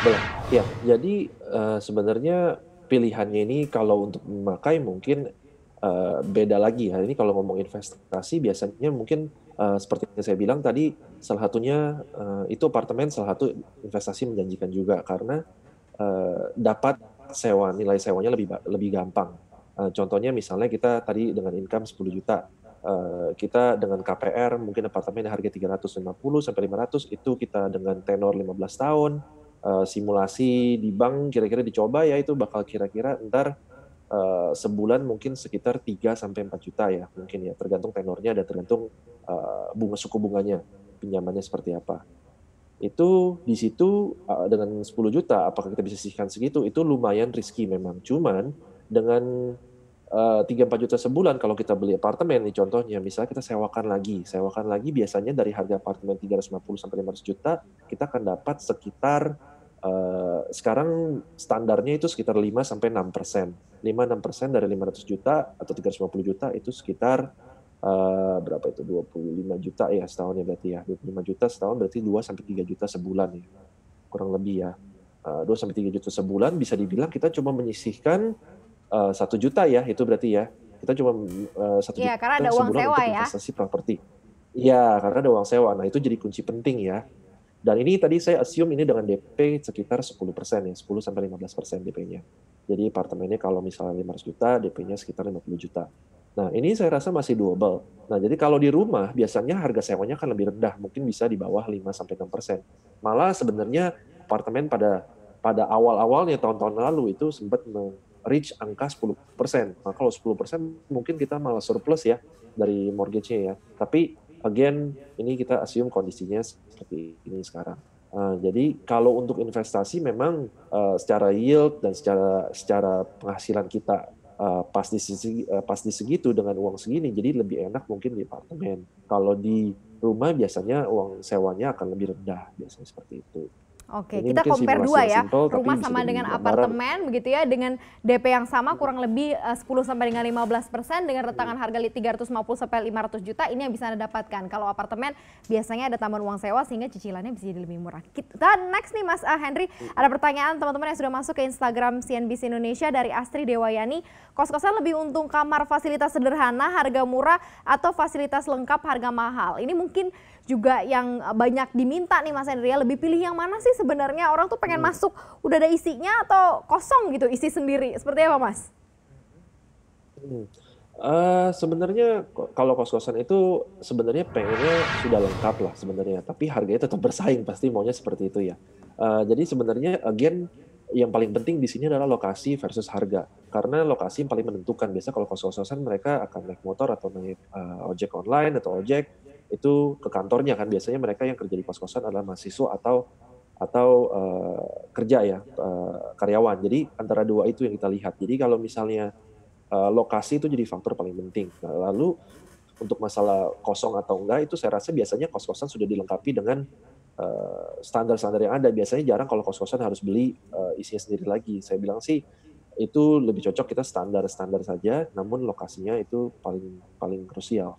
Boleh. Ya, jadi, sebenarnya pilihannya ini kalau untuk memakai mungkin, beda lagi ya. Ini kalau ngomong investasi biasanya mungkin, seperti yang saya bilang tadi, salah satunya, itu apartemen salah satu investasi menjanjikan juga karena, dapat nilai sewanya lebih gampang. Contohnya misalnya kita tadi dengan income 10 juta, kita dengan KPR mungkin apartemen harga 350 sampai 500 itu kita dengan tenor 15 tahun, simulasi di bank kira-kira dicoba ya itu bakal kira-kira entar, sebulan mungkin sekitar 3 sampai 4 juta ya mungkin ya, tergantung tenornya dan tergantung, suku bunganya, pinjamannya seperti apa. Itu di situ, dengan 10 juta apakah kita bisa sisihkan segitu, itu lumayan risky memang. Cuman dengan, 3, 4 juta sebulan kalau kita beli apartemen nih contohnya, misalnya kita sewakan lagi biasanya dari harga apartemen 350 sampai 500 juta kita akan dapat sekitar, sekarang standarnya itu sekitar 5 sampai 6%. 5-6% dari 500 juta atau 350 juta itu sekitar, berapa itu, 25 juta ya setahun ya berarti ya, 25 juta setahun berarti 2 sampai 3 juta sebulan ya, kurang lebih ya. 2 sampai 3 juta sebulan bisa dibilang kita cuma menyisihkan, 1 juta ya, itu berarti ya. Kita cuma, satu Iya, karena juta ada uang sebulan sewa untuk ya. investasi properti. Iya, karena ada uang sewa. Nah, itu jadi kunci penting ya. Dan ini tadi saya assume ini dengan DP sekitar 10% ya, 10 sampai 15% DP-nya. Jadi apartemennya kalau misalnya 500 juta, DP-nya sekitar 50 juta. Nah, ini saya rasa masih doable. Nah, jadi kalau di rumah biasanya harga sewanya akan lebih rendah, mungkin bisa di bawah 5 sampai 6%. Malah sebenarnya apartemen pada pada awal-awalnya tahun-tahun lalu itu sempat reach angka 10%. Nah, kalau 10% mungkin kita malah surplus ya dari mortgage-nya ya. Tapi again, ini kita assume kondisinya seperti ini sekarang. Jadi kalau untuk investasi memang, secara yield dan secara secara penghasilan kita, pas di segitu dengan uang segini, jadi lebih enak mungkin di apartemen. Kalau di rumah biasanya uang sewanya akan lebih rendah, biasanya seperti itu. Oke, Ini kita mungkin compare simulasi dua yang ya, simpel rumah tapi bisa sama jadi dengan gambaran. apartemen begitu ya, dengan DP yang sama Mhm, kurang lebih 10 sampai dengan 15% dengan mhm, rentang harga 350 sampai 500 juta ini yang bisa Anda dapatkan. Kalau apartemen biasanya ada tambahan uang sewa sehingga cicilannya bisa jadi lebih murah. Kita next nih Mas Henry, ada mhm, pertanyaan teman-teman yang sudah masuk ke Instagram CNBC Indonesia dari Astri Dewayani. Kos-kosan lebih untung kamar fasilitas sederhana, harga murah atau fasilitas lengkap harga mahal? Ini mungkin juga yang banyak diminta nih Mas Henry ya, lebih pilih yang mana sih sebenarnya? Orang tuh pengen mhm, masuk udah ada isinya atau kosong gitu isi sendiri, seperti apa Mas? mhm. Sebenarnya kalau kos-kosan itu sebenarnya pengennya sudah lengkap lah sebenarnya, tapi harganya tetap bersaing pasti maunya seperti itu ya. Jadi sebenarnya again yang paling penting di sini adalah lokasi versus harga, karena lokasi yang paling menentukan. Biasa kalau kos-kosan mereka akan naik motor atau naik, ojek online atau ojek, itu ke kantornya kan, biasanya mereka yang kerja di kos-kosan adalah mahasiswa atau, kerja ya, karyawan. Jadi antara 2 itu yang kita lihat. Jadi kalau misalnya lokasi itu jadi faktor paling penting. Nah, lalu untuk masalah kosong atau enggak itu saya rasa biasanya kos-kosan sudah dilengkapi dengan, standar-standar yang ada. Biasanya jarang kalau kos-kosan harus beli, isinya sendiri lagi. Saya bilang sih itu lebih cocok kita standar-standar saja, namun lokasinya itu paling paling krusial.